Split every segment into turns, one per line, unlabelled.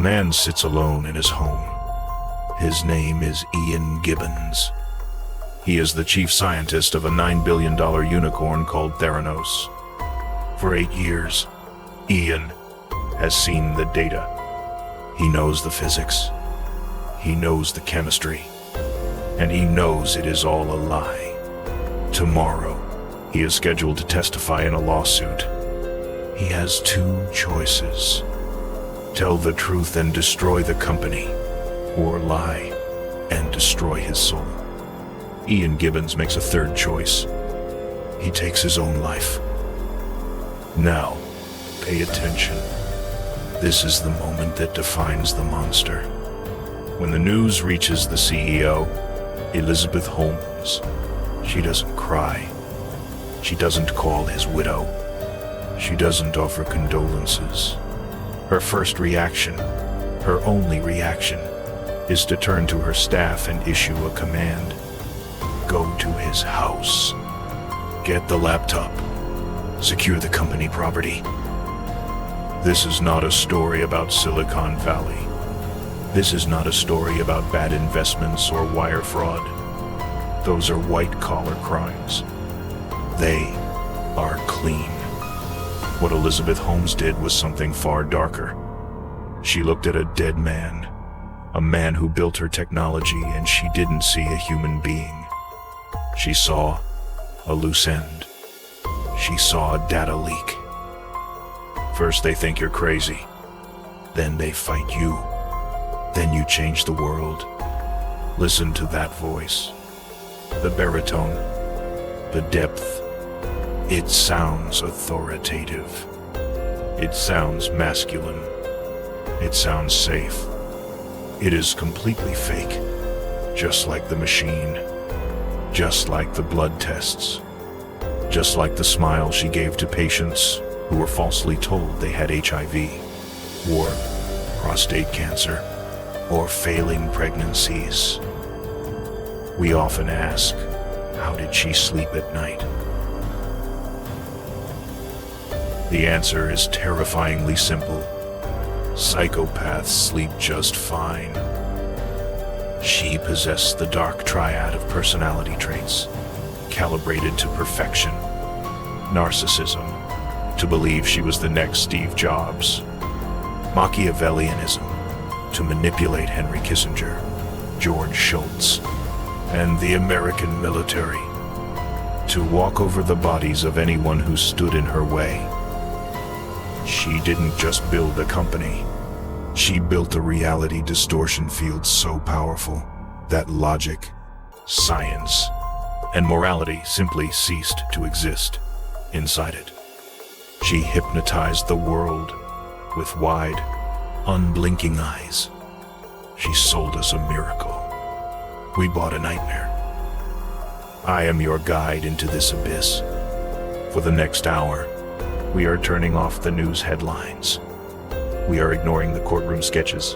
man sits alone in his home. His name is Ian Gibbons. He is the chief scientist of a $9 billion unicorn called Theranos. For 8 years, Ian has seen the data. He knows the physics. He knows the chemistry. And he knows it is all a lie. Tomorrow, he is scheduled to testify in a lawsuit. He has 2 choices. Tell the truth and destroy the company, or lie and destroy his soul. Ian Gibbons makes a 3rd choice. He takes his own life. Now, pay attention. This is the moment that defines the monster. When the news reaches the CEO, Elizabeth Holmes, she doesn't cry. She doesn't call his widow. She doesn't offer condolences. Her first reaction, her only reaction, is to turn to her staff and issue a command. Go to his house. Get the laptop. Secure the company property. This is not a story about Silicon Valley. This is not a story about bad investments or wire fraud. Those are white-collar crimes. They are clean. What Elizabeth Holmes did was something far darker. She looked at a dead man, a man who built her technology, and she didn't see a human being. She saw a loose end. She saw a data leak. First they think you're crazy. Then they fight you. Then you change the world. Listen to that voice. The baritone. The depth. It sounds authoritative. It sounds masculine. It sounds safe. It is completely fake. Just like the machine. Just like the blood tests. Just like the smile she gave to patients who were falsely told they had HIV, or prostate cancer, or failing pregnancies. We often ask, how did she sleep at night? The answer is terrifyingly simple. Psychopaths sleep just fine. She possessed the Dark Triad of personality traits, calibrated to perfection. Narcissism, to believe she was the next Steve Jobs. Machiavellianism, to manipulate Henry Kissinger, George Shultz, and the American military. To walk over the bodies of anyone who stood in her way. She didn't just build a company. She built a reality distortion field so powerful that logic, science, and morality simply ceased to exist inside it. She hypnotized the world with wide, unblinking eyes. She sold us a miracle. We bought a nightmare. I am your guide into this abyss. For the next hour, we are turning off the news headlines. We are ignoring the courtroom sketches.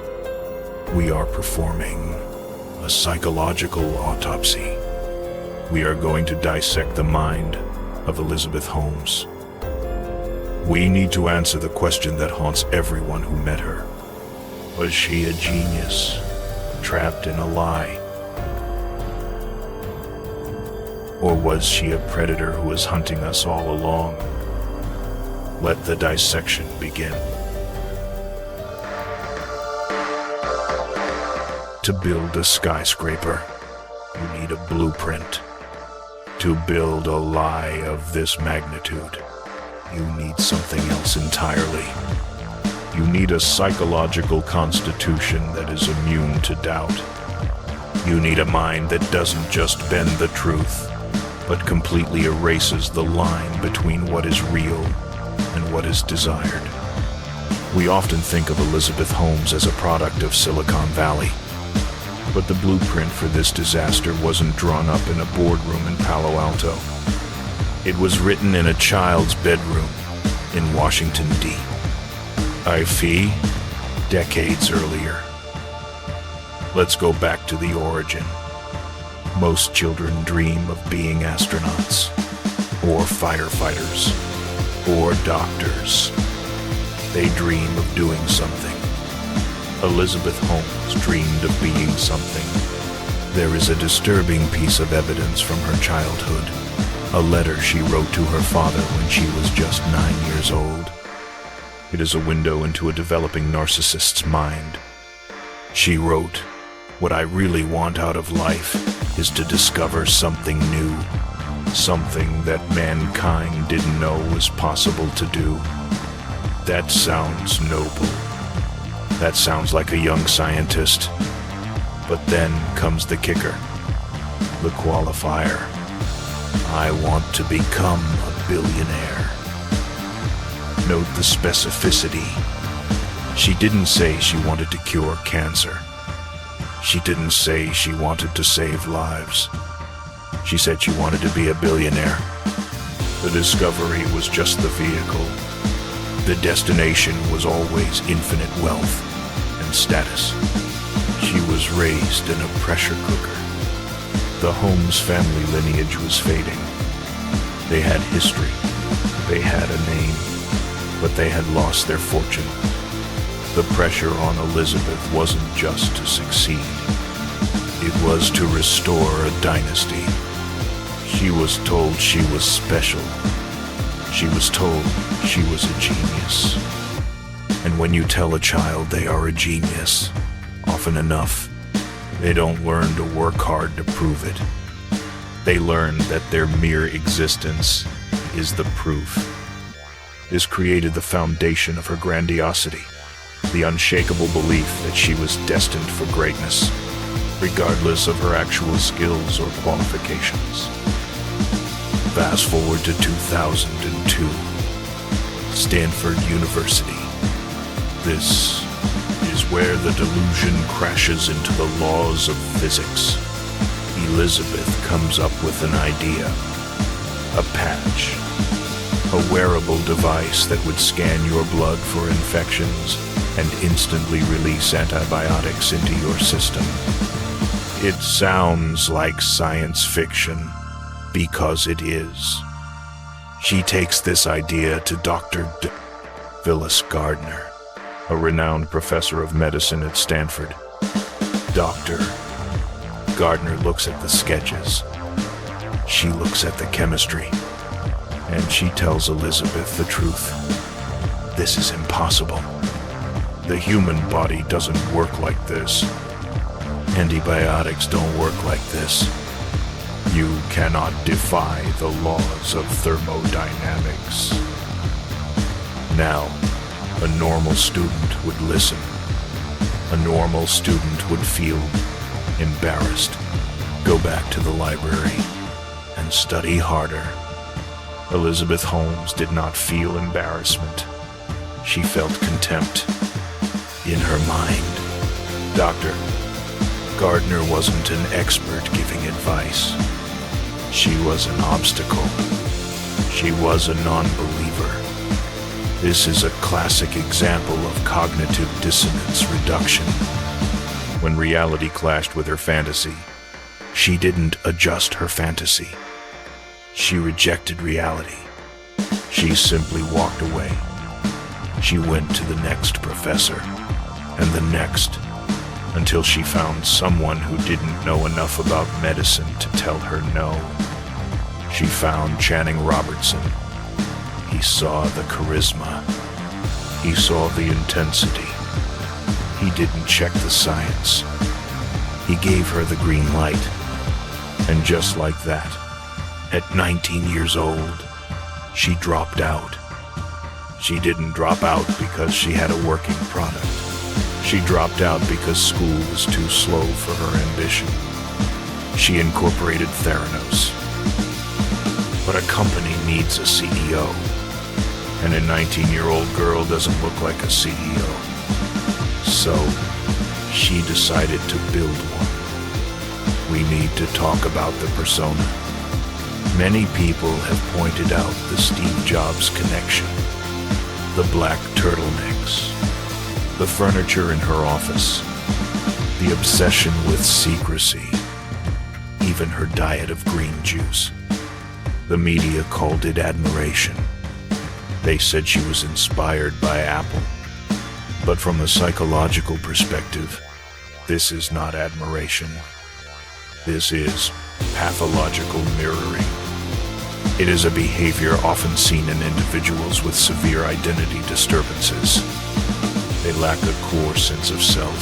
We are performing a psychological autopsy. We are going to dissect the mind of Elizabeth Holmes. We need to answer the question that haunts everyone who met her. Was she a genius, trapped in a lie? Or was she a predator who was hunting us all along? Let the dissection begin. To build a skyscraper, you need a blueprint. To build a lie of this magnitude, you need something else entirely. You need a psychological constitution that is immune to doubt. You need a mind that doesn't just bend the truth, but completely erases the line between what is real and what is desired. We often think of Elizabeth Holmes as a product of Silicon Valley, but the blueprint for this disaster wasn't drawn up in a boardroom in Palo Alto. It was written in a child's bedroom in Washington, D.C., decades earlier. Let's go back to the origin. Most children dream of being astronauts, or firefighters, or doctors. They dream of doing something, Elizabeth Holmes dreamed of being something. There is a disturbing piece of evidence from her childhood, a letter she wrote to her father when she was just 9 years old. It is a window into a developing narcissist's mind. She wrote, "What I really want out of life is to discover something new, something that mankind didn't know was possible to do." That sounds noble. That sounds like a young scientist. But then comes the kicker, the qualifier. I want to become a billionaire. Note the specificity. She didn't say she wanted to cure cancer. She didn't say she wanted to save lives. She said she wanted to be a billionaire. The discovery was just the vehicle. The destination was always infinite wealth and status. She was raised in a pressure cooker. The Holmes family lineage was fading. They had history. They had a name, but they had lost their fortune. The pressure on Elizabeth wasn't just to succeed. It was to restore a dynasty. She was told she was special. She was told she was a genius. And when you tell a child they are a genius, often enough, they don't learn to work hard to prove it. They learn that their mere existence is the proof. This created the foundation of her grandiosity, the unshakable belief that she was destined for greatness, regardless of her actual skills or qualifications. Fast forward to 2002, Stanford University. This is where the delusion crashes into the laws of physics. Elizabeth comes up with an idea, a patch, a wearable device that would scan your blood for infections and instantly release antibiotics into your system. It sounds like science fiction, because it is. She takes this idea to Dr. Phyllis Gardner, a renowned professor of medicine at Stanford. Dr. Gardner looks at the sketches. She looks at the chemistry, and she tells Elizabeth the truth. This is impossible. The human body doesn't work like this. Antibiotics don't work like this. You cannot defy the laws of thermodynamics. Now, a normal student would listen. A normal student would feel embarrassed, go back to the library, and study harder. Elizabeth Holmes did not feel embarrassment. She felt contempt. In her mind, Dr. Gardner wasn't an expert giving advice. She was an obstacle. She was a non-believer. This is a classic example of cognitive dissonance reduction. When reality clashed with her fantasy, she didn't adjust her fantasy. She rejected reality. She simply walked away. She went to the next professor, and the next, until she found someone who didn't know enough about medicine to tell her no. She found Channing Robertson. He saw the charisma. He saw the intensity. He didn't check the science. He gave her the green light. And just like that, at 19 years old, she dropped out. She didn't drop out because she had a working product. She dropped out because school was too slow for her ambition. She incorporated Theranos. But a company needs a CEO, and a 19-year-old girl doesn't look like a CEO. So, she decided to build one. We need to talk about the persona. Many people have pointed out the Steve Jobs connection, the black turtlenecks, the furniture in her office, the obsession with secrecy, even her diet of green juice. The media called it admiration. They said she was inspired by Apple. But from a psychological perspective, this is not admiration. This is pathological mirroring. It is a behavior often seen in individuals with severe identity disturbances. They lack a core sense of self.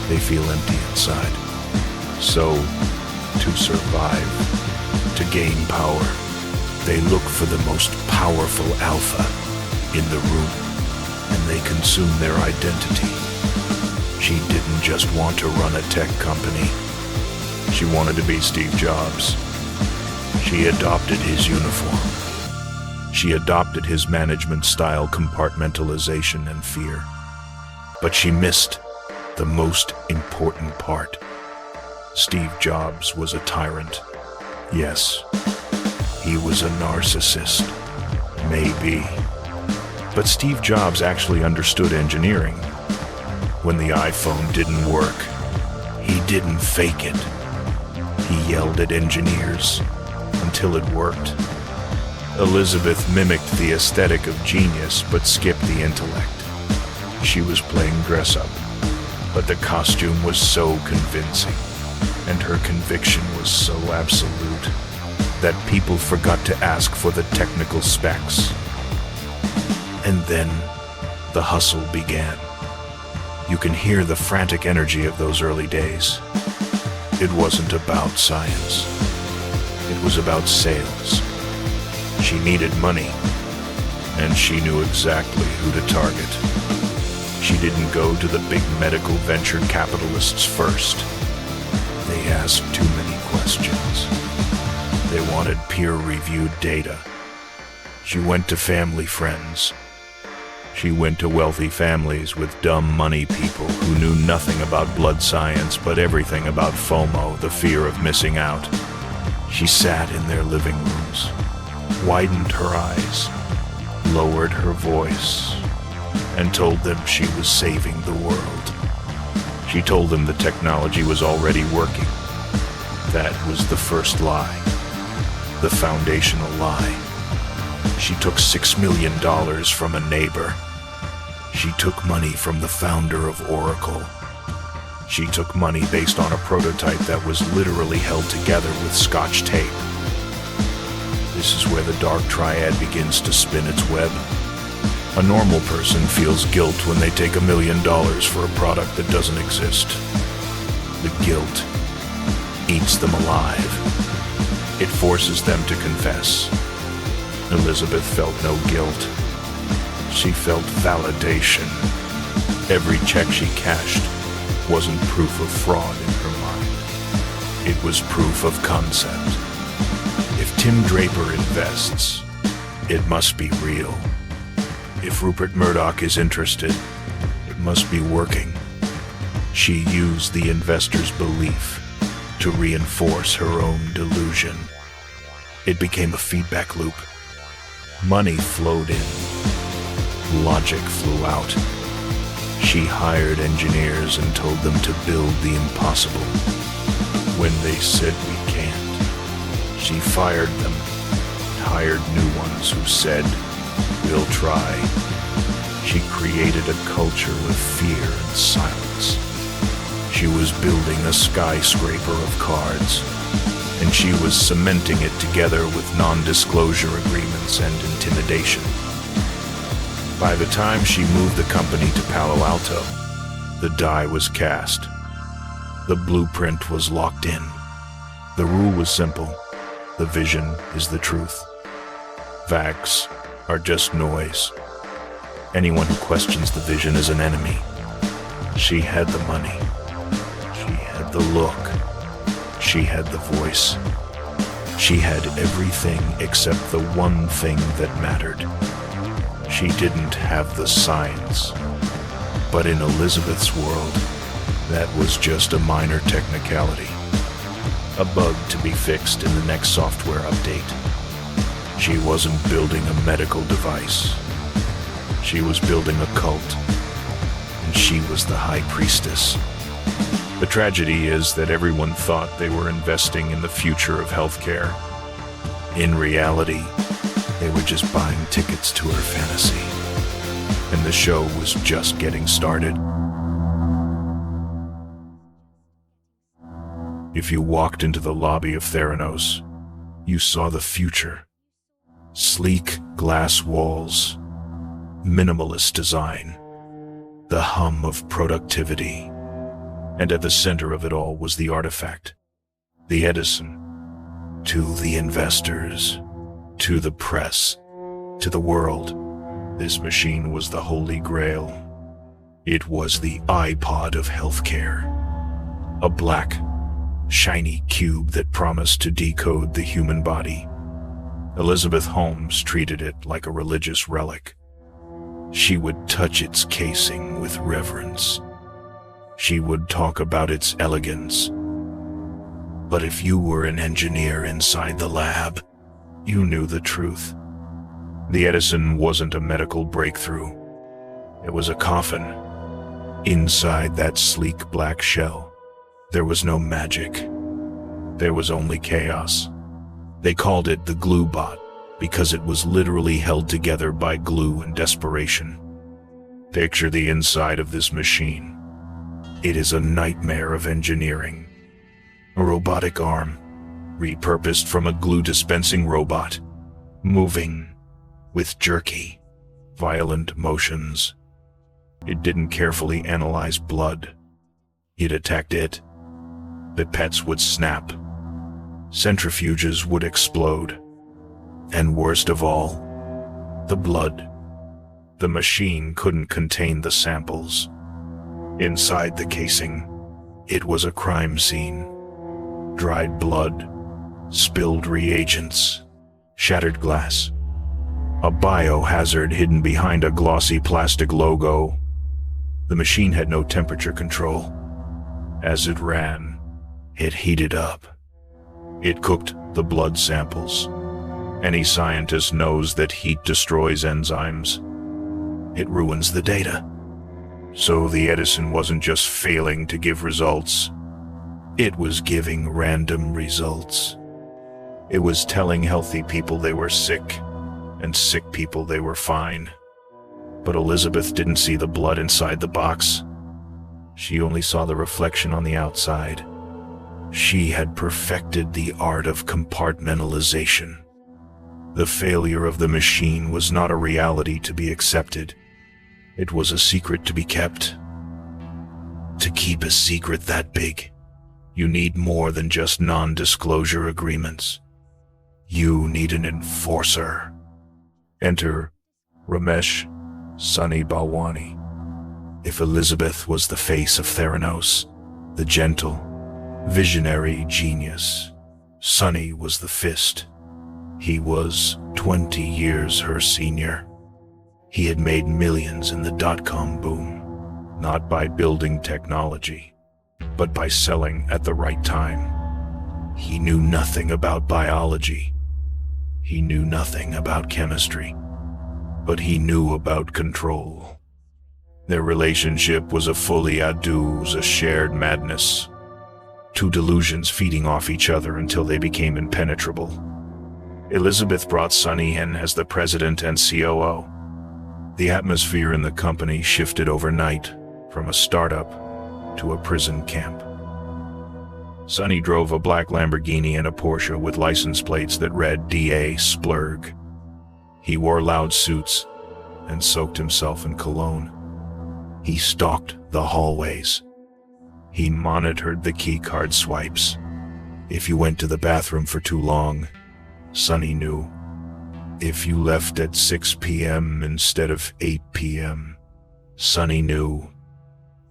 They feel empty inside. So, to survive, to gain power, they look for the most powerful alpha in the room, and they consume their identity. She didn't just want to run a tech company. She wanted to be Steve Jobs. She adopted his uniform. She adopted his management style, compartmentalization and fear. But she missed the most important part. Steve Jobs was a tyrant. Yes, he was a narcissist. Maybe. But Steve Jobs actually understood engineering. When the iPhone didn't work, he didn't fake it. He yelled at engineers until it worked. Elizabeth mimicked the aesthetic of genius but skipped the intellect. She was playing dress-up, but the costume was so convincing, and her conviction was so absolute, that people forgot to ask for the technical specs. And then, the hustle began. You can hear the frantic energy of those early days. It wasn't about science. It was about sales. She needed money, and she knew exactly who to target. She didn't go to the big medical venture capitalists first. They asked too many questions. They wanted peer-reviewed data. She went to family friends. She went to wealthy families with dumb money people who knew nothing about blood science but everything about FOMO, the fear of missing out. She sat in their living rooms, widened her eyes, lowered her voice, and told them she was saving the world. She told them the technology was already working. That was the first lie, the foundational lie. She took $6 million from a neighbor. She took money from the founder of Oracle. She took money based on a prototype that was literally held together with Scotch tape. This is where the Dark Triad begins to spin its web. A normal person feels guilt when they take $1 million for a product that doesn't exist. The guilt eats them alive. It forces them to confess. Elizabeth felt no guilt. She felt validation. Every check she cashed wasn't proof of fraud in her mind. It was proof of concept. If Tim Draper invests, it must be real. If Rupert Murdoch is interested, it must be working. She used the investor's belief to reinforce her own delusion. It became a feedback loop. Money flowed in. Logic flew out. She hired engineers and told them to build the impossible. When they said we can't, she fired them and hired new ones who said, we'll try. She created a culture of fear and silence. She was building a skyscraper of cards, and she was cementing it together with non-disclosure agreements and intimidation. By the time she moved the company to Palo Alto, the die was cast. The blueprint was locked in. The rule was simple. The vision is the truth. Facts are just noise. Anyone who questions the vision is an enemy. She had the money. She had the look. She had the voice. She had everything except the one thing that mattered. She didn't have the science. But in Elizabeth's world, that was just a minor technicality. A bug to be fixed in the next software update. She wasn't building a medical device. She was building a cult. And she was the high priestess. The tragedy is that everyone thought they were investing in the future of healthcare. In reality, they were just buying tickets to her fantasy. and the show was just getting started. If you walked into the lobby of Theranos, you saw the future. Sleek glass walls, minimalist design, the hum of productivity. And at the center of it all was the artifact, the Edison. To the investors, to the press, to the world, this machine was the holy grail. It was the iPod of healthcare. A black, shiny cube that promised to decode the human body. Elizabeth Holmes treated it like a religious relic. She would touch its casing with reverence. She would talk about its elegance. But if you were an engineer inside the lab, you knew the truth. The Edison wasn't a medical breakthrough. It was a coffin. Inside that sleek black shell, there was no magic. There was only chaos. They called it the glue bot because it was literally held together by glue and desperation. Picture the inside of this machine. It is a nightmare of engineering. A robotic arm, repurposed from a glue-dispensing robot, moving with jerky, violent motions. It didn't carefully analyze blood. It attacked it. Pipettes would snap. Centrifuges would explode. And worst of all, the blood. The machine couldn't contain the samples. Inside the casing, it was a crime scene. Dried blood, spilled reagents, shattered glass. A biohazard hidden behind a glossy plastic logo. The machine had no temperature control. As it ran, it heated up. It cooked the blood samples. Any scientist knows that heat destroys enzymes. It ruins the data. So the Edison wasn't just failing to give results. It was giving random results. It was telling healthy people they were sick, and sick people they were fine. But Elizabeth didn't see the blood inside the box. She only saw the reflection on the outside. She had perfected the art of compartmentalization. The failure of the machine was not a reality to be accepted. It was a secret to be kept. To keep a secret that big, you need more than just non-disclosure agreements. You need an enforcer. Enter Ramesh Sunny Balwani. If Elizabeth was the face of Theranos, the gentle, visionary genius, Sunny was the fist. He was 20 years her senior. He had made millions in the dot-com boom, not by building technology, but by selling at the right time. He knew nothing about biology. He knew nothing about chemistry, but he knew about control. Their relationship was a folie à deux, a shared madness. Two delusions feeding off each other until they became impenetrable. Elizabeth brought Sunny in as the president and COO. The atmosphere in the company shifted overnight from a startup to a prison camp. Sunny drove a black Lamborghini and a Porsche with license plates that read DA Splurg. He wore loud suits and soaked himself in cologne. He stalked the hallways. He monitored the keycard swipes. If you went to the bathroom for too long, Sunny knew. If you left at 6 p.m. instead of 8 p.m., Sunny knew.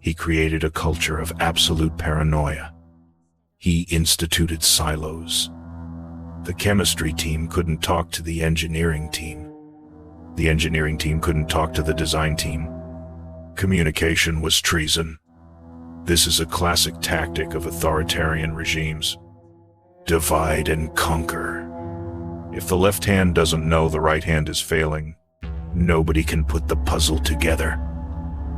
He created a culture of absolute paranoia. He instituted silos. The chemistry team couldn't talk to the engineering team. The engineering team couldn't talk to the design team. Communication was treason. This is a classic tactic of authoritarian regimes. Divide and conquer. If the left hand doesn't know the right hand is failing, nobody can put the puzzle together.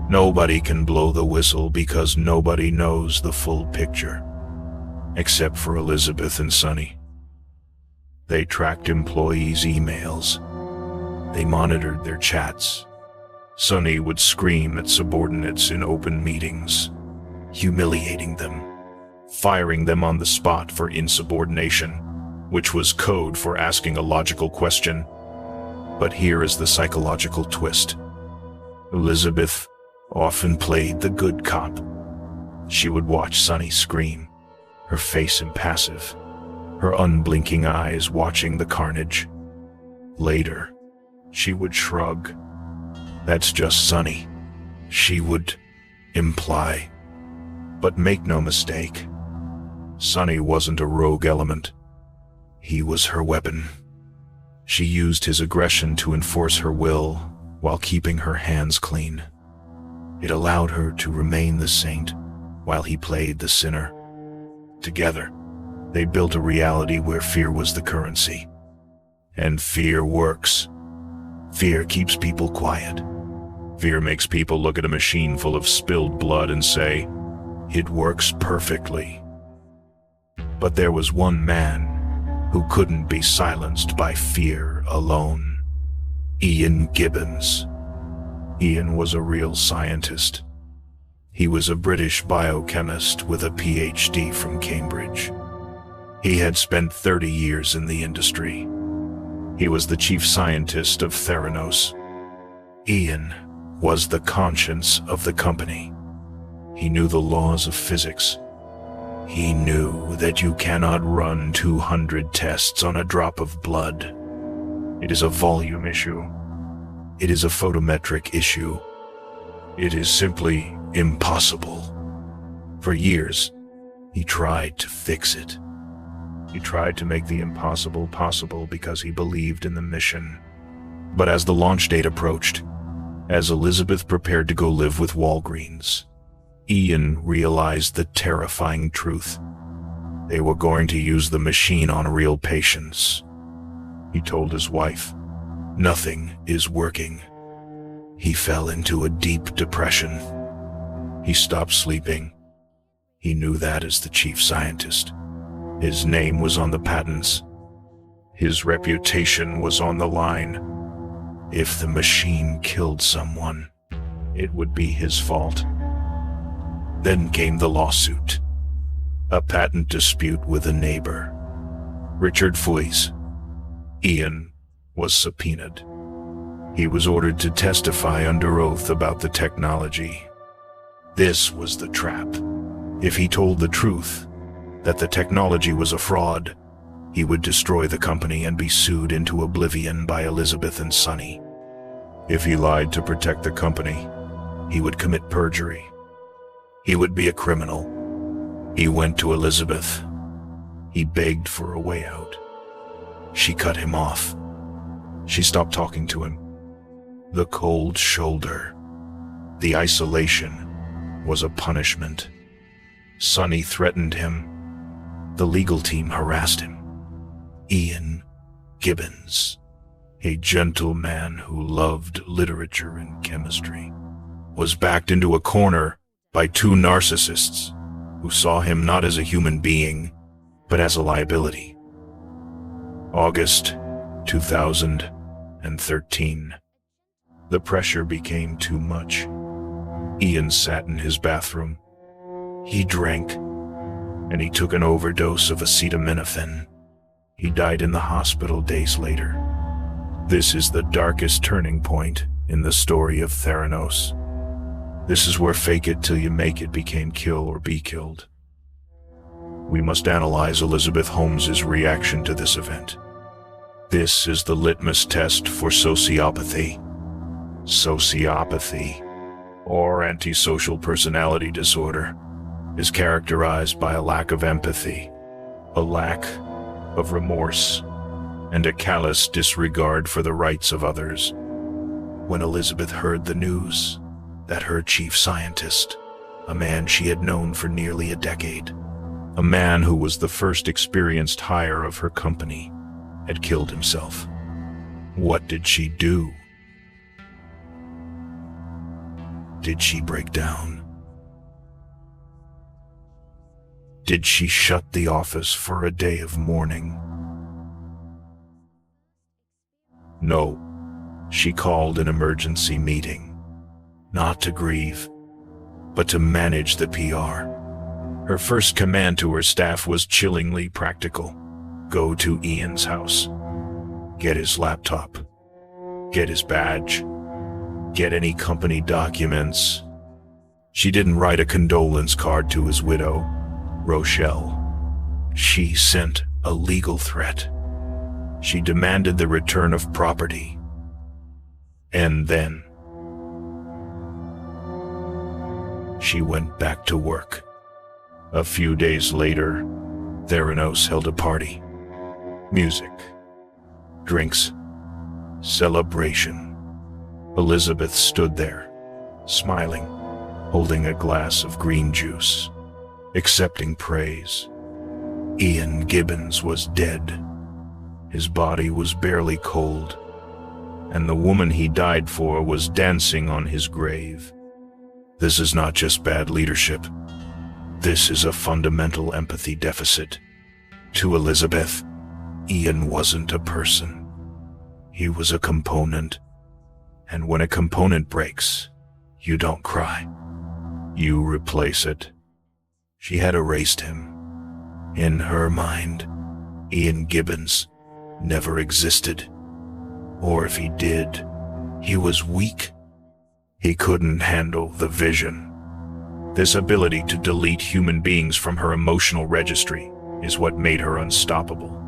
Nobody can blow the whistle because nobody knows the full picture, except for Elizabeth and Sunny. They tracked employees' emails. They monitored their chats. Sunny would scream at subordinates in open meetings, humiliating them, firing them on the spot for insubordination, which was code for asking a logical question. But here is the psychological twist. Elizabeth often played the good cop. She would watch Sunny scream, her face impassive, her unblinking eyes watching the carnage. Later, she would shrug. "That's just Sunny," she would imply. But make no mistake, Sunny wasn't a rogue element. He was her weapon. She used his aggression to enforce her will while keeping her hands clean. It allowed her to remain the saint while he played the sinner. Together, they built a reality where fear was the currency. And fear works. Fear keeps people quiet. Fear makes people look at a machine full of spilled blood and say, "It works perfectly." But there was one man who couldn't be silenced by fear alone. Ian Gibbons. Ian was a real scientist. He was a British biochemist with a PhD from Cambridge. He had spent 30 years in the industry. He was the chief scientist of Theranos. Ian was the conscience of the company. He knew the laws of physics. He knew that you cannot run 200 tests on a drop of blood. It is a volume issue. It is a photometric issue. It is simply impossible. For years, he tried to fix it. He tried to make the impossible possible because he believed in the mission. But as the launch date approached, as Elizabeth prepared to go live with Walgreens, Ian realized the terrifying truth. They were going to use the machine on real patients. He told his wife, "Nothing is working." He fell into a deep depression. He stopped sleeping. He knew that as the chief scientist. His name was on the patents. His reputation was on the line. If the machine killed someone, it would be his fault. Then came the lawsuit. A patent dispute with a neighbor, Richard Foy's. Ian was subpoenaed. He was ordered to testify under oath about the technology. This was the trap. If he told the truth, that the technology was a fraud, he would destroy the company and be sued into oblivion by Elizabeth and Sunny. If he lied to protect the company, he would commit perjury. He would be a criminal. He went to Elizabeth. He begged for a way out. She cut him off. She stopped talking to him. The cold shoulder, the isolation, was a punishment. Sunny threatened him. The legal team harassed him. Ian Gibbons, a gentleman who loved literature and chemistry, was backed into a corner by two narcissists who saw him not as a human being, but as a liability. August 2013. The pressure became too much. Ian sat in his bathroom. He drank, and he took an overdose of acetaminophen. He died in the hospital days later. This is the darkest turning point in the story of Theranos. This is where fake it till you make it became kill or be killed. We must analyze Elizabeth Holmes's reaction to this event. This is the litmus test for sociopathy. Sociopathy, or antisocial personality disorder, is characterized by a lack of empathy, a lack of remorse, and a callous disregard for the rights of others. When Elizabeth heard the news that her chief scientist, a man she had known for nearly a decade, a man who was the first experienced hire of her company, had killed himself, what did she do? Did she break down? Did she shut the office for a day of mourning? No, she called an emergency meeting. not to grieve, but to manage the PR. Her first command to her staff was chillingly practical. Go to Ian's house. Get his laptop. Get his badge. Get any company documents. She didn't write a condolence card to his widow, Rochelle. She sent a legal threat. She demanded the return of property. And then she went back to work. A few days later, Theranos held a party. Music, drinks, celebration. Elizabeth stood there, smiling, holding a glass of green juice, accepting praise. Ian Gibbons was dead. His body was barely cold, and the woman he died for was dancing on his grave. This is not just bad leadership. This is a fundamental empathy deficit. To Elizabeth, Ian wasn't a person. He was a component. And when a component breaks, you don't cry. You replace it. She had erased him. In her mind, Ian Gibbons never existed. Or if he did, he was weak. He couldn't handle the vision. This ability to delete human beings from her emotional registry is what made her unstoppable.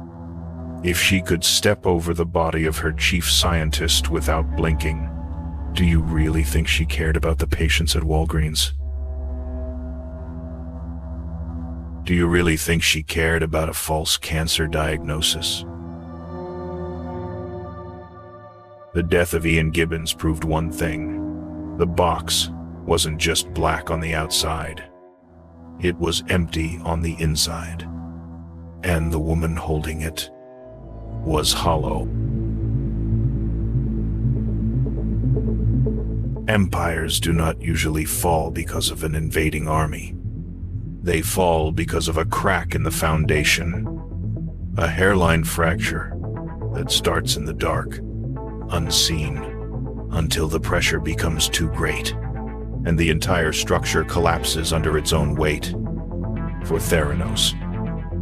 If she could step over the body of her chief scientist without blinking, do you really think she cared about the patients at Walgreens? Do you really think she cared about a false cancer diagnosis? The death of Ian Gibbons proved one thing. The box wasn't just black on the outside. It was empty on the inside. And the woman holding it was hollow. Empires do not usually fall because of an invading army. They fall because of a crack in the foundation, a hairline fracture that starts in the dark, unseen, until the pressure becomes too great, and the entire structure collapses under its own weight. For Theranos,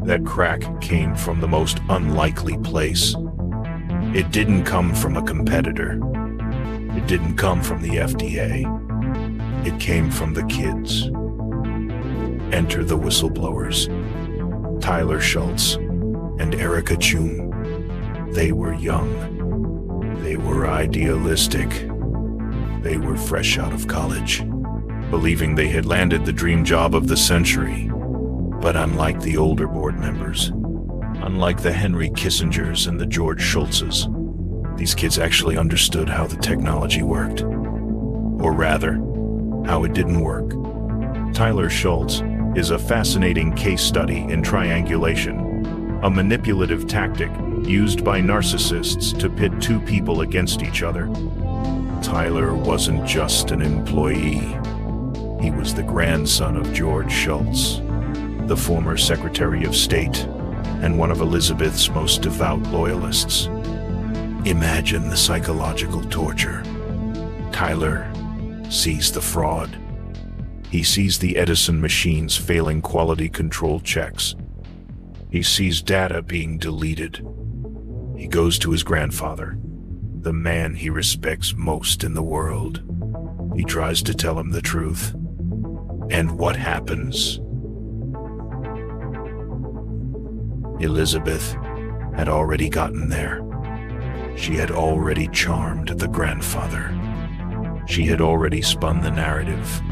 that crack came from the most unlikely place. It didn't come from a competitor. It didn't come from the FDA. It came from the kids. Enter the whistleblowers. Tyler Schultz and Erica June. They were young. They were idealistic. They were fresh out of college, believing they had landed the dream job of the century. But unlike the older board members, unlike the Henry Kissingers and the George Schultzes, these kids actually understood how the technology worked. Or rather, how it didn't work. Tyler Schultz is a fascinating case study in triangulation, a manipulative tactic used by narcissists to pit two people against each other. Tyler wasn't just an employee. He was the grandson of George Schultz, the former Secretary of State and one of Elizabeth's most devout loyalists. Imagine the psychological torture. Tyler sees the fraud. He sees the Edison machines failing quality control checks. He sees data being deleted. He goes to his grandfather, the man he respects most in the world. He tries to tell him the truth. And what happens? Elizabeth had already gotten there. She had already charmed the grandfather. She had already spun the narrative.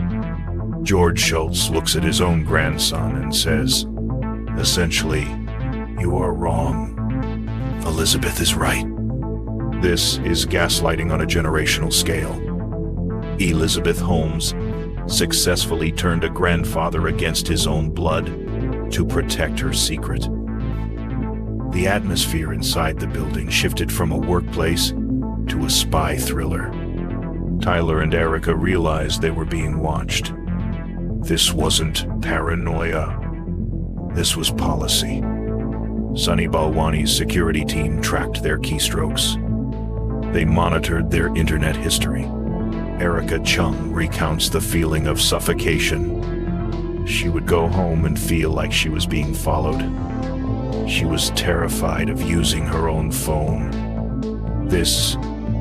George Schultz looks at his own grandson and says, essentially, "You are wrong. Elizabeth is right." This is gaslighting on a generational scale. Elizabeth Holmes successfully turned a grandfather against his own blood to protect her secret. The atmosphere inside the building shifted from a workplace to a spy thriller. Tyler and Erica realized they were being watched. This wasn't paranoia. This was policy. Sunny Balwani's security team tracked their keystrokes. They monitored their internet history. Erica Chung recounts the feeling of suffocation. She would go home and feel like she was being followed. She was terrified of using her own phone. This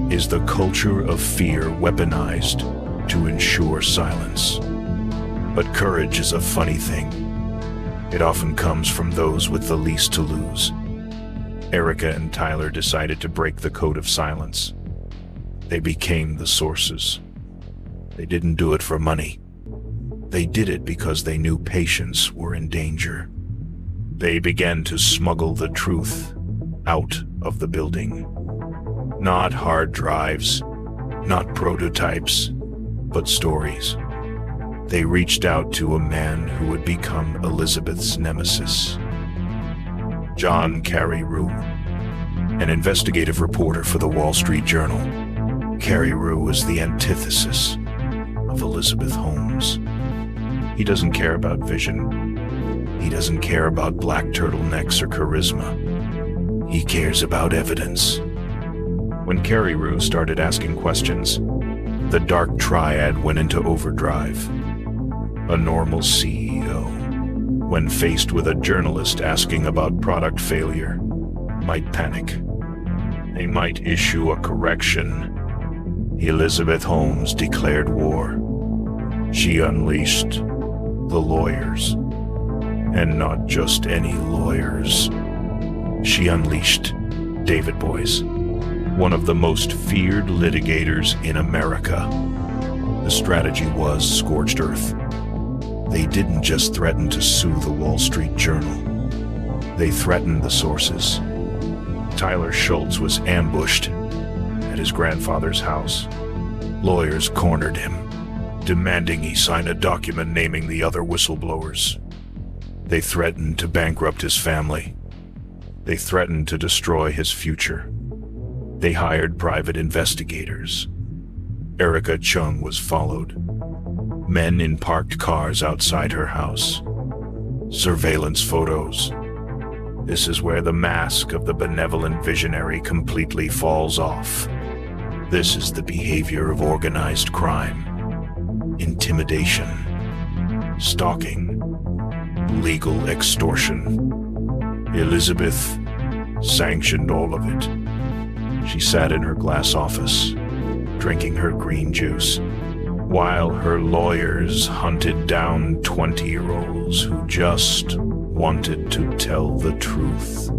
is the culture of fear weaponized to ensure silence. But courage is a funny thing. It often comes from those with the least to lose. Erica and Tyler decided to break the code of silence. They became the sources. They didn't do it for money. They did it because they knew patients were in danger. They began to smuggle the truth out of the building. Not hard drives, not prototypes, but stories. They reached out to a man who would become Elizabeth's nemesis. John Carreyrou, an investigative reporter for the Wall Street Journal. Carreyrou is the antithesis of Elizabeth Holmes. He doesn't care about vision. He doesn't care about black turtlenecks or charisma. He cares about evidence. When Carreyrou started asking questions, the Dark Triad went into overdrive. A normal CEO, when faced with a journalist asking about product failure, might panic. They might issue a correction. Elizabeth Holmes declared war. She unleashed the lawyers. And not just any lawyers. She unleashed David Boies, one of the most feared litigators in America. The strategy was scorched earth. They didn't just threaten to sue the Wall Street Journal. They threatened the sources. Tyler Schultz was ambushed at his grandfather's house. Lawyers cornered him, demanding he sign a document naming the other whistleblowers. They threatened to bankrupt his family. They threatened to destroy his future. They hired private investigators. Erica Chung was followed. Men in parked cars outside her house. Surveillance photos. This is where the mask of the benevolent visionary completely falls off. This is the behavior of organized crime. Intimidation. Stalking. Legal extortion. Elizabeth sanctioned all of it. She sat in her glass office, drinking her green juice, while her lawyers hunted down 20-year-olds who just wanted to tell the truth.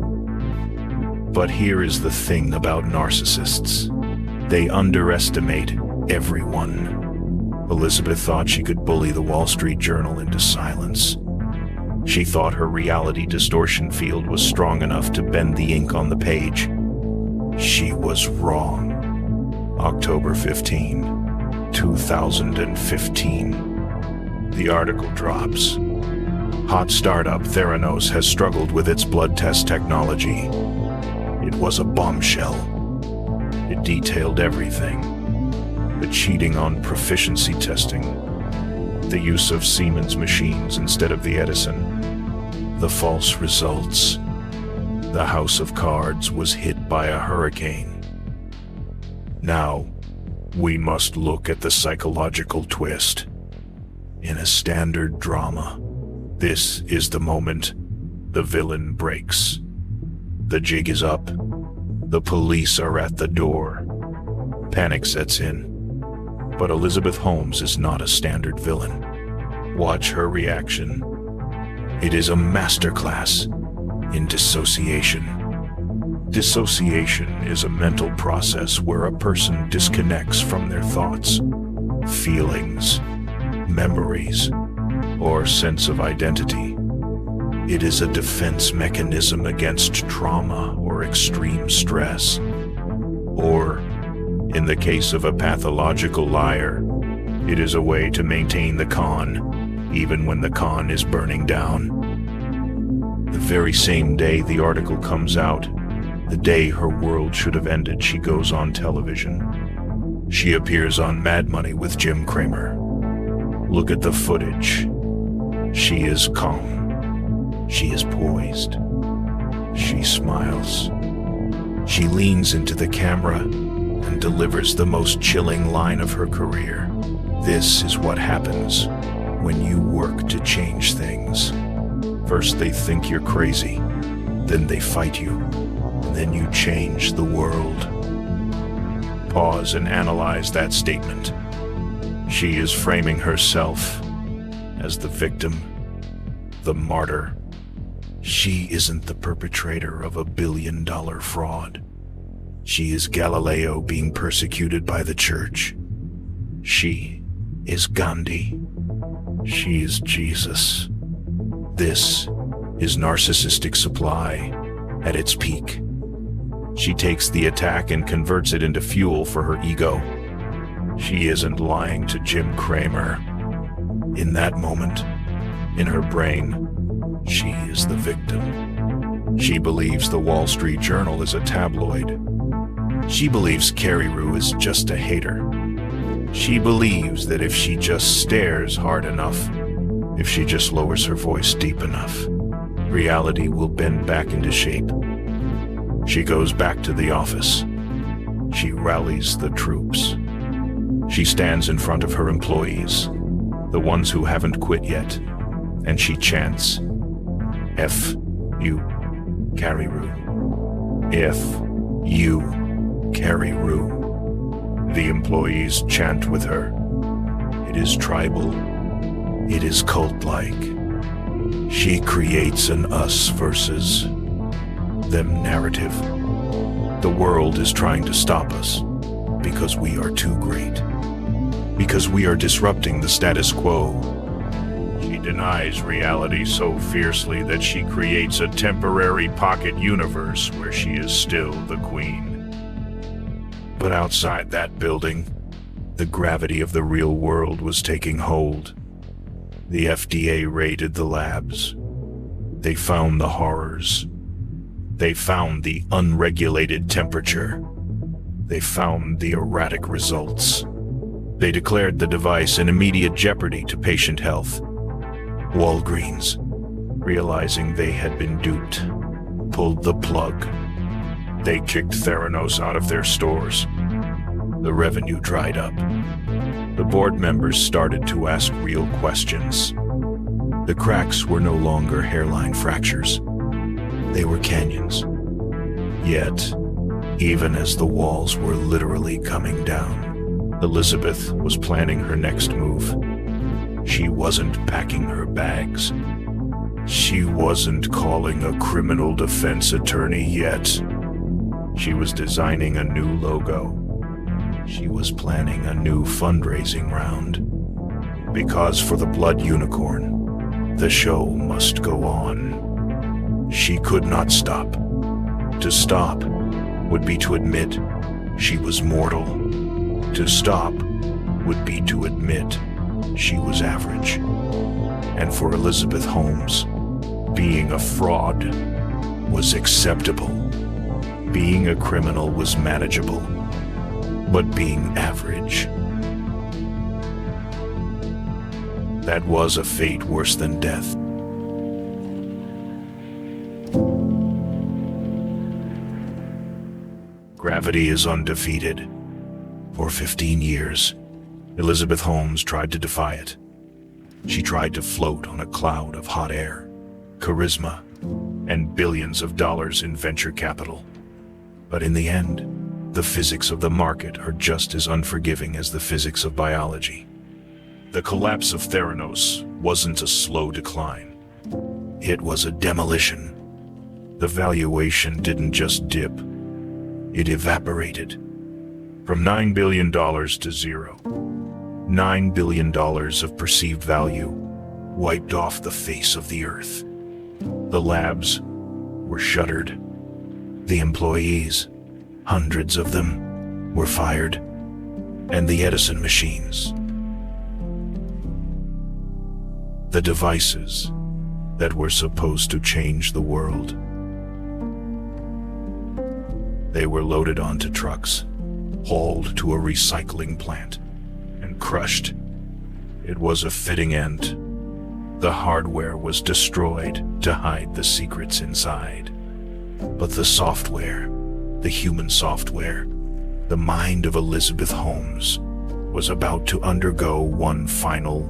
But here is the thing about narcissists. They underestimate everyone. Elizabeth thought she could bully the Wall Street Journal into silence. She thought her reality distortion field was strong enough to bend the ink on the page. She was wrong. October 15, 2015. The article drops. Hot startup Theranos has struggled with its blood test technology. It was a bombshell. It detailed everything. The cheating on proficiency testing. The use of Siemens machines instead of the Edison. The false results. The house of cards was hit by a hurricane. Now, we must look at the psychological twist. In a standard drama, this is the moment the villain breaks. The jig is up. The police are at the door. Panic sets in. But Elizabeth Holmes is not a standard villain. Watch her reaction. It is a masterclass in dissociation. Dissociation is a mental process where a person disconnects from their thoughts, feelings, memories, or sense of identity. It is a defense mechanism against trauma or extreme stress. Or, in the case of a pathological liar, it is a way to maintain the con, even when the con is burning down. The very same day the article comes out, the day her world should have ended, she goes on television. She appears on Mad Money with Jim Cramer. Look at the footage. She is calm. She is poised. She smiles. She leans into the camera and delivers the most chilling line of her career. This is what happens when you work to change things. First they think you're crazy, then they fight you, and then you change the world. Pause and analyze that statement. She is framing herself as the victim, the martyr. She isn't the perpetrator of a billion-dollar fraud. She is Galileo being persecuted by the church. She is Gandhi. She is Jesus. This is narcissistic supply at its peak. She takes the attack and converts it into fuel for her ego. She isn't lying to Jim Cramer. In that moment, in her brain, she is the victim. She believes the Wall Street Journal is a tabloid. She believes Carrie Rue is just a hater. She believes that if she just stares hard enough, if she just lowers her voice deep enough, reality will bend back into shape. She goes back to the office. She rallies the troops. She stands in front of her employees, the ones who haven't quit yet, and she chants, F you, Carrie Rue. F you, Carrie Rue. The employees chant with her. It is tribal. It is cult-like. She creates an us versus them narrative. The world is trying to stop us because we are too great. Because we are disrupting the status quo. She denies reality so fiercely that she creates a temporary pocket universe where she is still the queen. But outside that building, the gravity of the real world was taking hold. The FDA raided the labs. They found the horrors. They found the unregulated temperature. They found the erratic results. They declared the device in immediate jeopardy to patient health. Walgreens, realizing they had been duped, pulled the plug. They kicked Theranos out of their stores. The revenue dried up. The board members started to ask real questions. The cracks were no longer hairline fractures. They were canyons. Yet, even as the walls were literally coming down, Elizabeth was planning her next move. She wasn't packing her bags. She wasn't calling a criminal defense attorney yet. She was designing a new logo. She was planning a new fundraising round. Because for the Blood Unicorn, the show must go on. She could not stop. To stop would be to admit she was mortal. To stop would be to admit she was average. And for Elizabeth Holmes, being a fraud was acceptable. Being a criminal was manageable. But being average, that was a fate worse than death. Gravity is undefeated. For 15 years, Elizabeth Holmes tried to defy it. She tried to float on a cloud of hot air, charisma, and billions of dollars in venture capital. But in the end, the physics of the market are just as unforgiving as the physics of biology. The collapse of Theranos wasn't a slow decline. It was a demolition. The valuation didn't just dip. It evaporated. From $9 billion to zero. $9 billion of perceived value wiped off the face of the earth. The labs were shuttered. The employees, hundreds of them, were fired. And the Edison machines, the devices that were supposed to change the world, they were loaded onto trucks, hauled to a recycling plant, and crushed. It was a fitting end. The hardware was destroyed to hide the secrets inside. But the software, the human software, The mind of Elizabeth Holmes was about to undergo one final,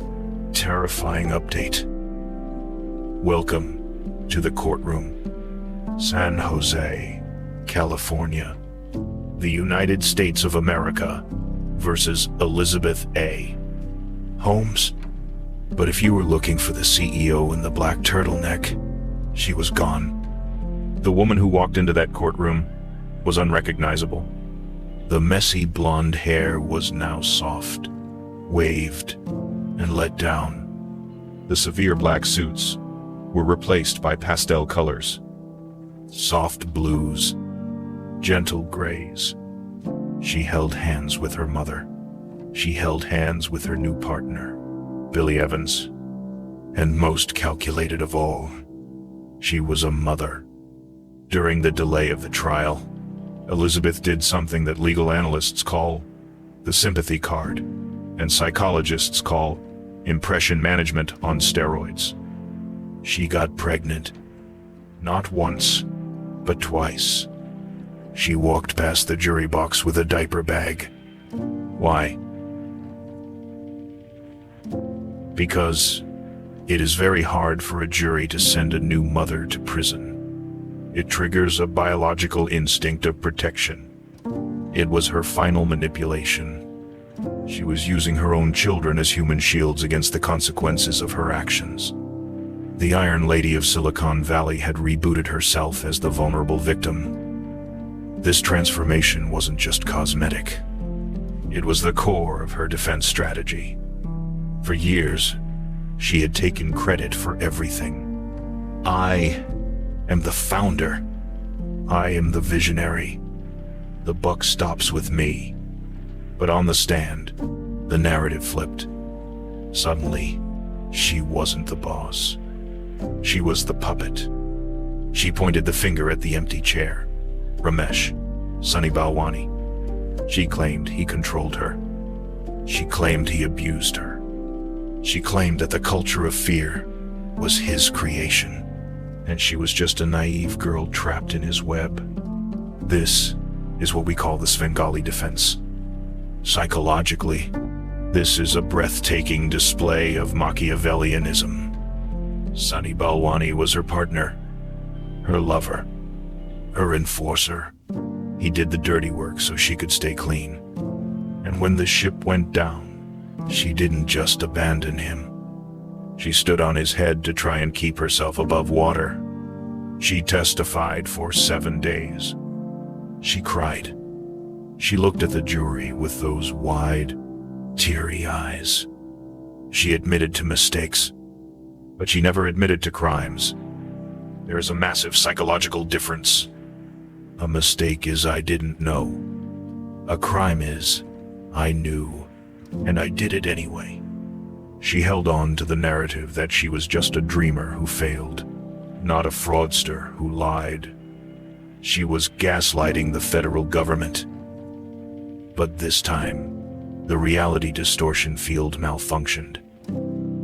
terrifying update. Welcome to the courtroom. San Jose, California. The United States of America versus Elizabeth A. Holmes. But if you were looking for the CEO in the black turtleneck, she was gone. The woman who walked into that courtroom was unrecognizable. The messy blonde hair was now soft, waved, and let down. The severe black suits were replaced by pastel colors, soft blues, gentle grays. She held hands with her mother. She held hands with her new partner, Billy Evans. And most calculated of all, she was a mother. During the delay of the trial, Elizabeth did something that legal analysts call the sympathy card, and psychologists call impression management on steroids. She got pregnant, not once, but twice. She walked past the jury box with a diaper bag. Why? Because it is very hard for a jury to send a new mother to prison. It triggers a biological instinct of protection. It was her final manipulation. She was using her own children as human shields against the consequences of her actions. The Iron Lady of Silicon Valley had rebooted herself as the vulnerable victim. This transformation wasn't just cosmetic. It was the core of her defense strategy. For years, she had taken credit for everything. I am the founder. I am the visionary. The buck stops with me. But on the stand, the narrative flipped. Suddenly, she wasn't the boss. She was the puppet. She pointed the finger at the empty chair. Ramesh, Sunny Balwani. She claimed he controlled her. She claimed he abused her. She claimed that the culture of fear was his creation, and she was just a naive girl trapped in his web. This is what we call the Svengali defense. Psychologically, this is a breathtaking display of Machiavellianism. Sunny Balwani was her partner, her lover, her enforcer. He did the dirty work so she could stay clean. And when the ship went down, she didn't just abandon him. She stood on his head to try and keep herself above water. She testified for 7 days. She cried. She looked at the jury with those wide, teary eyes. She admitted to mistakes, but she never admitted to crimes. There is a massive psychological difference. A mistake is I didn't know. A crime is I knew, and I did it anyway. She held on to the narrative that she was just a dreamer who failed, not a fraudster who lied. She was gaslighting the federal government. But this time, the reality distortion field malfunctioned.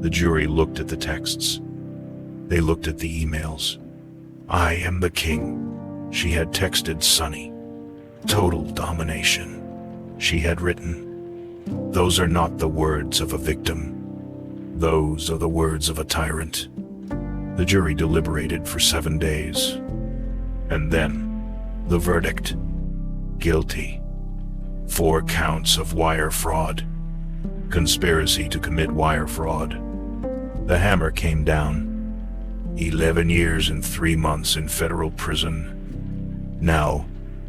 The jury looked at the texts. They looked at the emails. I am the king, she had texted Sunny. Total domination, she had written. Those are not the words of a victim. Those are the words of a tyrant. The jury deliberated for 7 days. And then, the verdict. Guilty. 4 counts of wire fraud. Conspiracy to commit wire fraud. The hammer came down. 11 years and 3 months in federal prison. Now,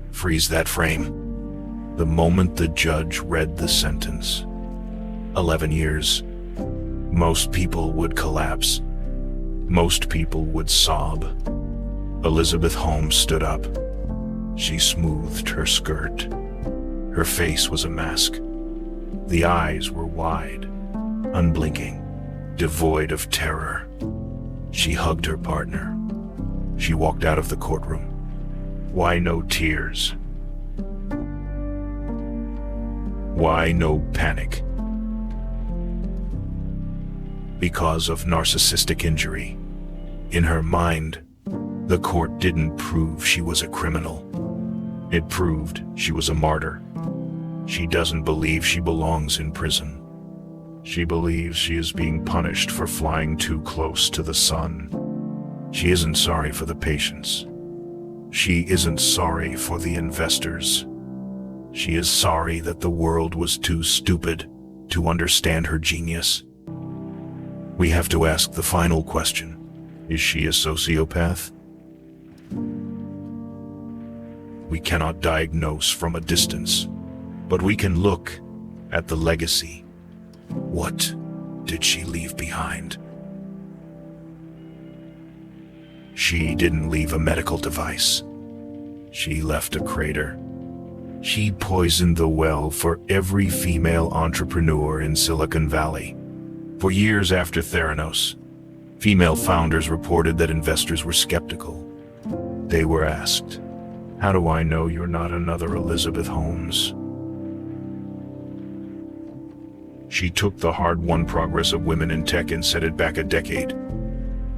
freeze that frame. The moment the judge read the sentence. 11 years. Most people would collapse. Most people would sob. Elizabeth Holmes stood up. She smoothed her skirt. Her face was a mask. The eyes were wide, unblinking, devoid of terror. She hugged her partner. She walked out of the courtroom. Why no tears? Why no panic? Because of narcissistic injury. In her mind, the court didn't prove she was a criminal. It proved she was a martyr. She doesn't believe she belongs in prison. She believes she is being punished for flying too close to the sun. She isn't sorry for the patients. She isn't sorry for the investors. She is sorry that the world was too stupid to understand her genius. We have to ask the final question. Is she a sociopath? We cannot diagnose from a distance, but we can look at the legacy. What did she leave behind? She didn't leave a medical device. She left a crater. She poisoned the well for every female entrepreneur in Silicon Valley. For years after Theranos, female founders reported that investors were skeptical. They were asked, "How do I know you're not another Elizabeth Holmes?" She took the hard-won progress of women in tech and set it back a decade.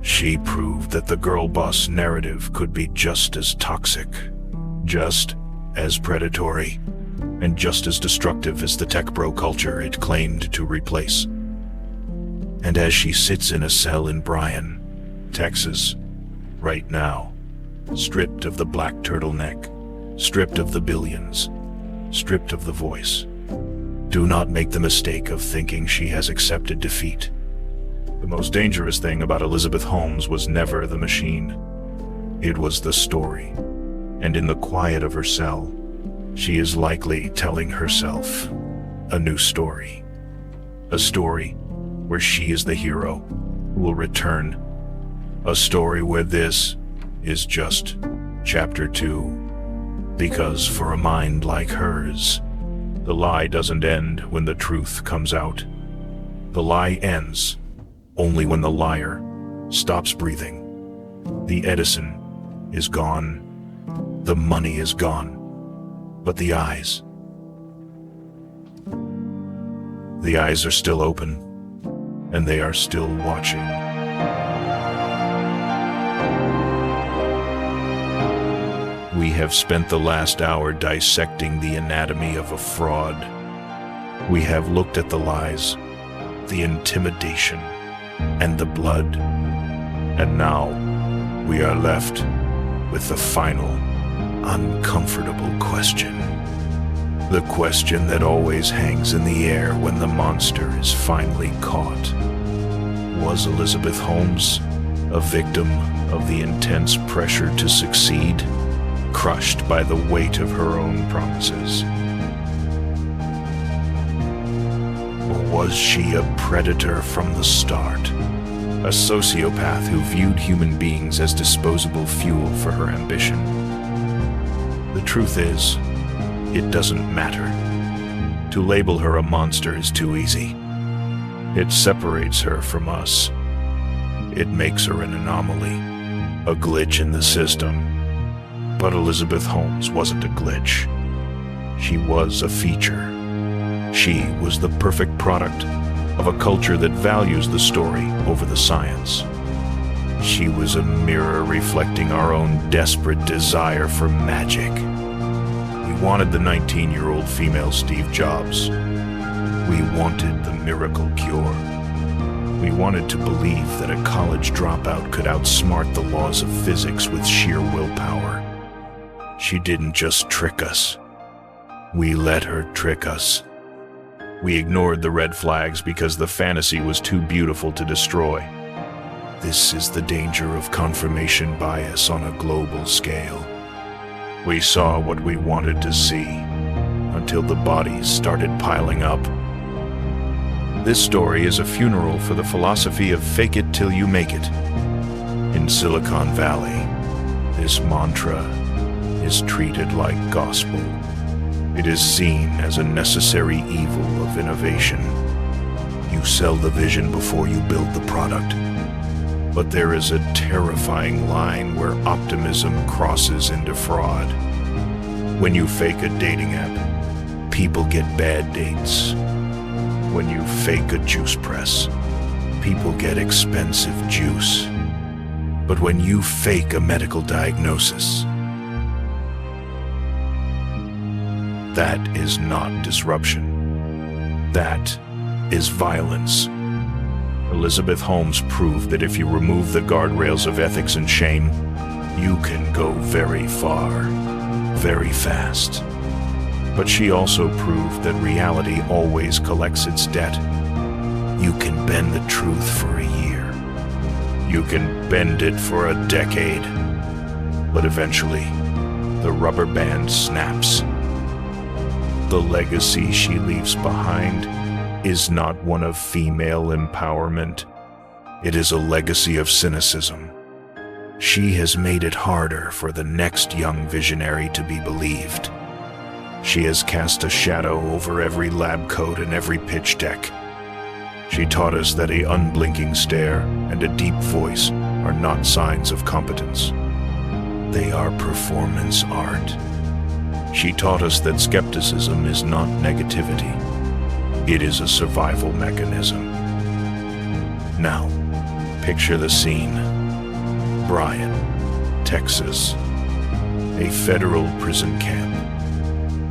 She proved that the girl boss narrative could be just as toxic, just as predatory, and just as destructive as the tech bro culture it claimed to replace. And as she sits in a cell in Bryan, Texas, right now, stripped of the black turtleneck, stripped of the billions, stripped of the voice, do not make the mistake of thinking she has accepted defeat. The most dangerous thing about Elizabeth Holmes was never the machine. It was the story. And in the quiet of her cell, she is likely telling herself a new story. A story where she is the hero who will return. A story where this is just chapter 2. Because for a mind like hers, the lie doesn't end when the truth comes out. The lie ends only when the liar stops breathing. The Edison is gone. The money is gone. But the eyes are still open, and they are still watching. We have spent the last hour dissecting the anatomy of a fraud. We have looked at the lies, the intimidation, and the blood. And now we are left with the final, uncomfortable question. The question that always hangs in the air when the monster is finally caught. Was Elizabeth Holmes a victim of the intense pressure to succeed, crushed by the weight of her own promises? Or was she a predator from the start, a sociopath who viewed human beings as disposable fuel for her ambition? The truth is, it doesn't matter. To label her a monster is too easy. It separates her from us. It makes her an anomaly, a glitch in the system. But Elizabeth Holmes wasn't a glitch. She was a feature. She was the perfect product of a culture that values the story over the science. She was a mirror reflecting our own desperate desire for magic. We wanted the 19-year-old female Steve Jobs. We wanted the miracle cure. We wanted to believe that a college dropout could outsmart the laws of physics with sheer willpower. She didn't just trick us. We let her trick us. We ignored the red flags because the fantasy was too beautiful to destroy. This is the danger of confirmation bias on a global scale. We saw what we wanted to see until the bodies started piling up. This story is a funeral for the philosophy of fake it till you make it. In Silicon Valley, this mantra is treated like gospel. It is seen as a necessary evil of innovation. You sell the vision before you build the product. But there is a terrifying line where optimism crosses into fraud. When you fake a dating app, people get bad dates. When you fake a juice press, people get expensive juice. But when you fake a medical diagnosis, That is not disruption. That is violence. Elizabeth Holmes proved that if you remove the guardrails of ethics and shame, you can go very far, very fast. But she also proved that reality always collects its debt. You can bend the truth for a year. You can bend it for a decade. But eventually, the rubber band snaps. The legacy she leaves behind is not one of female empowerment. It is a legacy of cynicism. She has made it harder for the next young visionary to be believed. She has cast a shadow over every lab coat and every pitch deck. She taught us that an unblinking stare and a deep voice are not signs of competence. They are performance art. She taught us that skepticism is not negativity. It is a survival mechanism. Now, picture the scene. Bryan, Texas. A federal prison camp.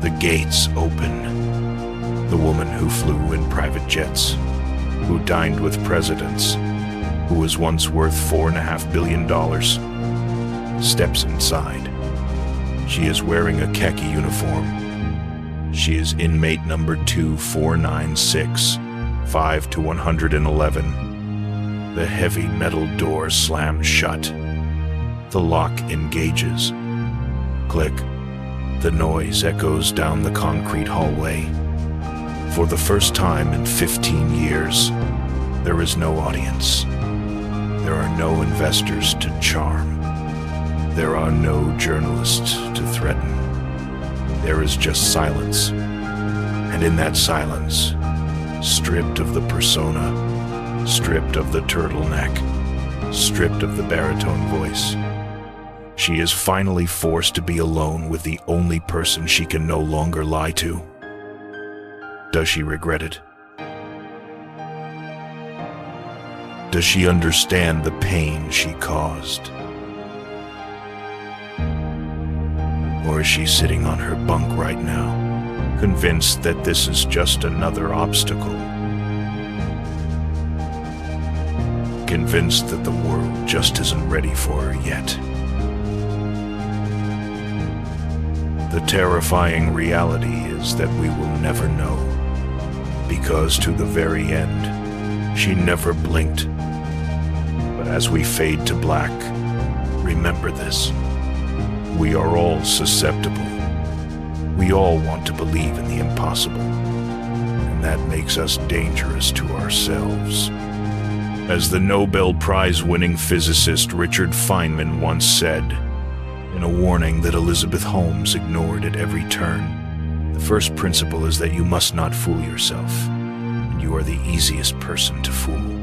The gates open. The woman who flew in private jets, who dined with presidents, who was once worth $4.5 billion, steps inside. She is wearing a khaki uniform. She is inmate number 2496, 5 to 111. The heavy metal door slams shut. The lock engages. Click. The noise echoes down the concrete hallway. For the first time in 15 years, there is no audience. There are no investors to charm. There are no journalists to threaten. There is just silence. And in that silence, stripped of the persona, stripped of the turtleneck, stripped of the baritone voice, she is finally forced to be alone with the only person she can no longer lie to. Does she regret it? Does she understand the pain she caused? Or is she sitting on her bunk right now, convinced that this is just another obstacle? Convinced that the world just isn't ready for her yet? The terrifying reality is that we will never know, because to the very end, she never blinked. But as we fade to black, remember this: we are all susceptible. We all want to believe in the impossible, and that makes us dangerous to ourselves. As the Nobel Prize-winning physicist Richard Feynman once said, in a warning that Elizabeth Holmes ignored at every turn, the first principle is that you must not fool yourself, and you are the easiest person to fool.